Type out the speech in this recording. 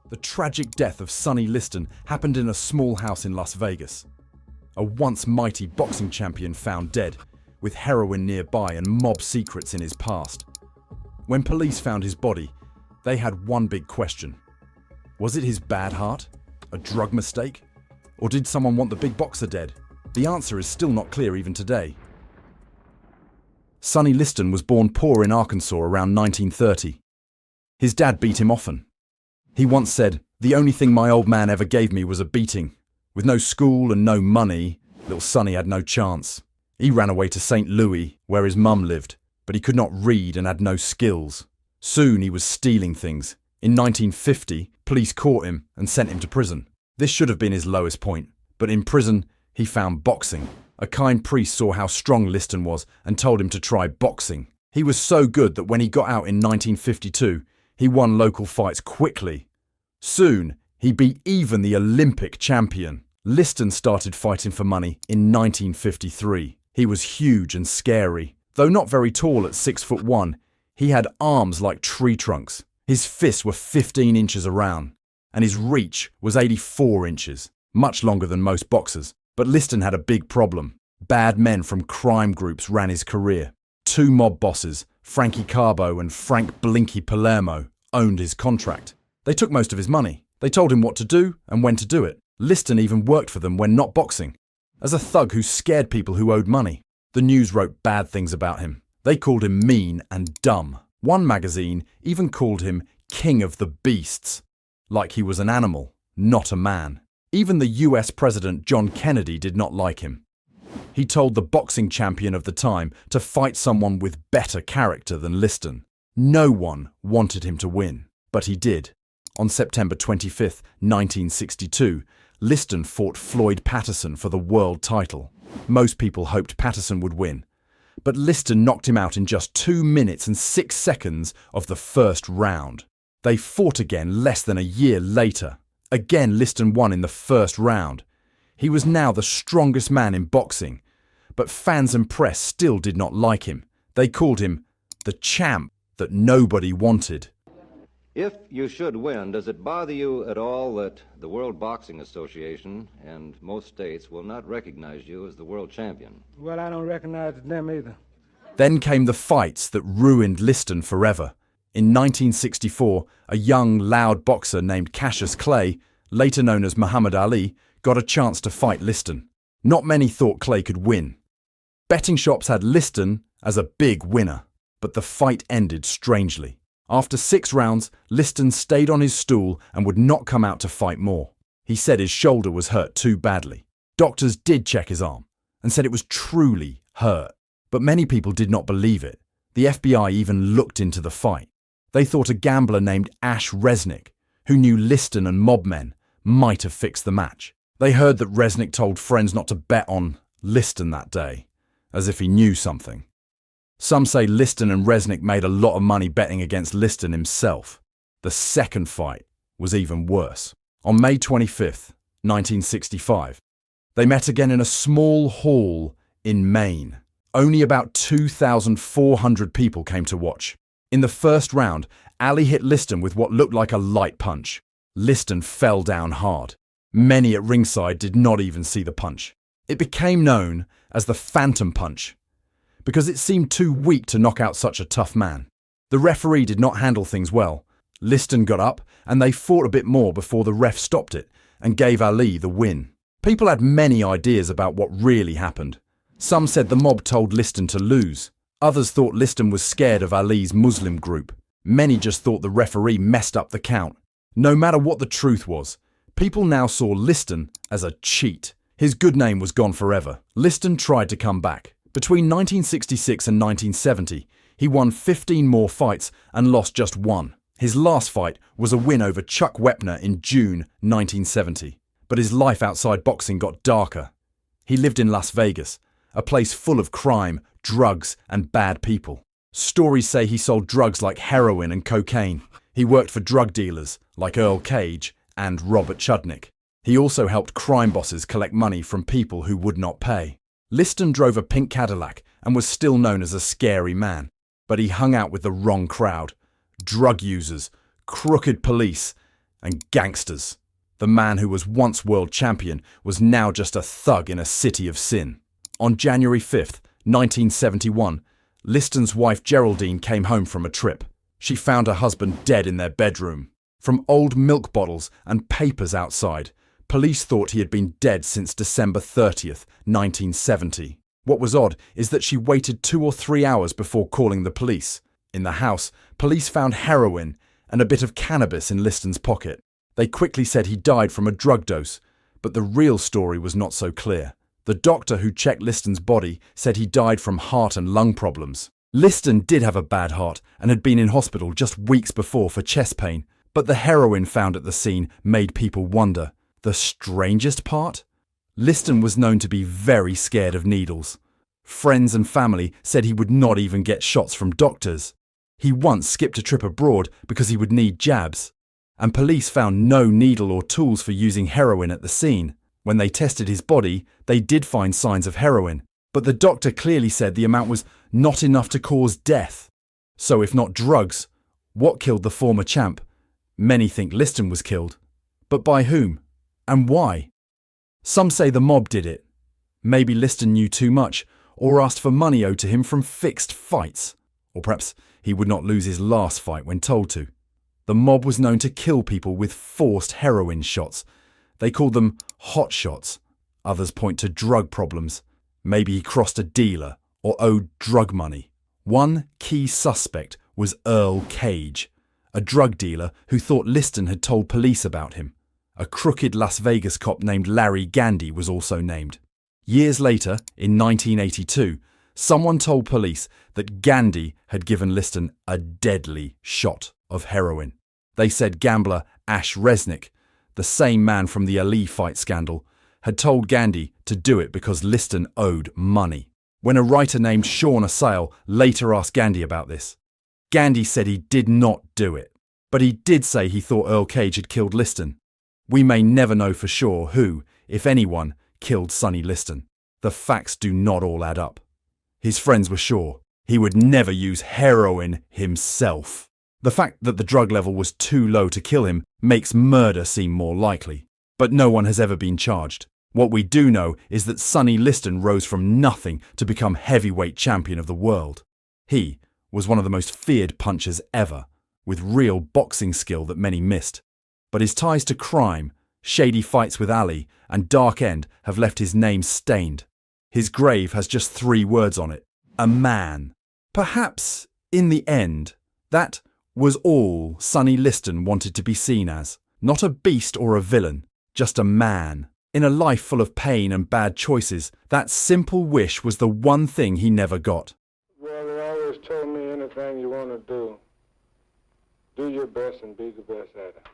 The tragic death of Sonny Liston happened in a small house in Las Vegas. A once mighty boxing champion found dead, with heroin nearby and mob secrets in his past. When police found his body, they had one big question. Was it his bad heart? A drug mistake? Or did someone want the big boxer dead? The answer is still not clear even today. Sonny Liston was born poor in Arkansas around 1930. His dad beat him often. He once said, "The only thing my old man ever gave me was a beating. With no school and no money, little Sonny had no chance. He ran away to St. Louis, where his mum lived, but he could not read and had no skills. Soon he was stealing things. In 1950, police caught him and sent him to prison. This should have been his lowest point, but in prison, he found boxing. A kind priest saw how strong Liston was and told him to try boxing. He was so good that when he got out in 1952, he won local fights quickly. Soon, he beat even the Olympic champion. Liston started fighting for money in 1953. He was huge and scary. Though not very tall at 6'1", he had arms like tree trunks. His fists were 15 inches around, and his reach was 84 inches, much longer than most boxers. But Liston had a big problem. Bad men from crime groups ran his career. Two mob bosses, Frankie Carbo and Frank Blinky Palermo, owned his contract. They took most of his money. They told him what to do and when to do it. Liston even worked for them when not boxing, as a thug who scared people who owed money. The news wrote bad things about him. They called him mean and dumb. One magazine even called him King of the Beasts, like he was an animal, not a man. Even the US President John Kennedy did not like him. He told the boxing champion of the time to fight someone with better character than Liston. No one wanted him to win, but he did. On September 25, 1962, Liston fought Floyd Patterson for the world title. Most people hoped Patterson would win, but Liston knocked him out in just 2 minutes and 6 seconds of the first round. They fought again less than a year later. Again, Liston won in the first round. He was now the strongest man in boxing, but fans and press still did not like him. They called him the champ that nobody wanted. If you should win, does it bother you at all that the World Boxing Association and most states will not recognize you as the world champion? Well, I don't recognize them either. Then came the fights that ruined Liston forever. In 1964, a young, loud boxer named Cassius Clay, later known as Muhammad Ali, got a chance to fight Liston. Not many thought Clay could win. Betting shops had Liston as a big winner, but the fight ended strangely. After 6 rounds, Liston stayed on his stool and would not come out to fight more. He said his shoulder was hurt too badly. Doctors did check his arm and said it was truly hurt, but many people did not believe it. The FBI even looked into the fight. They thought a gambler named Ash Resnick, who knew Liston and mob men, might have fixed the match. They heard that Resnick told friends not to bet on Liston that day, as if he knew something. Some say Liston and Resnick made a lot of money betting against Liston himself. The second fight was even worse. On May 25th, 1965, they met again in a small hall in Maine. Only about 2,400 people came to watch. In the first round, Ali hit Liston with what looked like a light punch. Liston fell down hard. Many at ringside did not even see the punch. It became known as the Phantom Punch, because it seemed too weak to knock out such a tough man. The referee did not handle things well. Liston got up and they fought a bit more before the ref stopped it and gave Ali the win. People had many ideas about what really happened. Some said the mob told Liston to lose. Others thought Liston was scared of Ali's Muslim group. Many just thought the referee messed up the count. No matter what the truth was, people now saw Liston as a cheat. His good name was gone forever. Liston tried to come back. Between 1966 and 1970, he won 15 more fights and lost just 1. His last fight was a win over Chuck Wepner in June 1970. But his life outside boxing got darker. He lived in Las Vegas, a place full of crime, drugs, and bad people. Stories say he sold drugs like heroin and cocaine. He worked for drug dealers like Earl Cage and Robert Chudnick. He also helped crime bosses collect money from people who would not pay. Liston drove a pink Cadillac and was still known as a scary man, but he hung out with the wrong crowd, drug users, crooked police, and gangsters. The man who was once world champion was now just a thug in a city of sin. On January 5th, 1971, Liston's wife Geraldine came home from a trip. She found her husband dead in their bedroom. From old milk bottles and papers outside, police thought he had been dead since December 30th, 1970. What was odd is that she waited 2 or 3 hours before calling the police. In the house, police found heroin and a bit of cannabis in Liston's pocket. They quickly said he died from a drug dose, but the real story was not so clear. The doctor who checked Liston's body said he died from heart and lung problems. Liston did have a bad heart and had been in hospital just weeks before for chest pain, but the heroin found at the scene made people wonder. The strangest part? Liston was known to be very scared of needles. Friends and family said he would not even get shots from doctors. He once skipped a trip abroad because he would need jabs. And police found no needle or tools for using heroin at the scene. When they tested his body, they did find signs of heroin, but the doctor clearly said the amount was not enough to cause death. So if not drugs, what killed the former champ? Many think Liston was killed. But by whom? And why? Some say the mob did it. Maybe Liston knew too much, or asked for money owed to him from fixed fights. Or perhaps he would not lose his last fight when told to. The mob was known to kill people with forced heroin shots. They called them hot shots. Others point to drug problems. Maybe he crossed a dealer or owed drug money. One key suspect was Earl Cage, a drug dealer who thought Liston had told police about him. A crooked Las Vegas cop named Larry Gandy was also named. Years later, in 1982, someone told police that Gandy had given Liston a deadly shot of heroin. They said gambler Ash Resnick, the same man from the Ali fight scandal, had told Gandy to do it because Liston owed money. When a writer named Sean Assail later asked Gandy about this, Gandy said he did not do it, but he did say he thought Earl Cage had killed Liston. We may never know for sure who, if anyone, killed Sonny Liston. The facts do not all add up. His friends were sure he would never use heroin himself. The fact that the drug level was too low to kill him makes murder seem more likely. But no one has ever been charged. What we do know is that Sonny Liston rose from nothing to become heavyweight champion of the world. He was one of the most feared punchers ever, with real boxing skill that many missed. But his ties to crime, shady fights with Ali, and dark end have left his name stained. His grave has just 3 words on it: a man. Perhaps, in the end, that was all Sonny Liston wanted to be seen as. Not a beast or a villain, just a man. In a life full of pain and bad choices, that simple wish was the one thing he never got. Well, they always told me anything you want to do your best and be the best at it.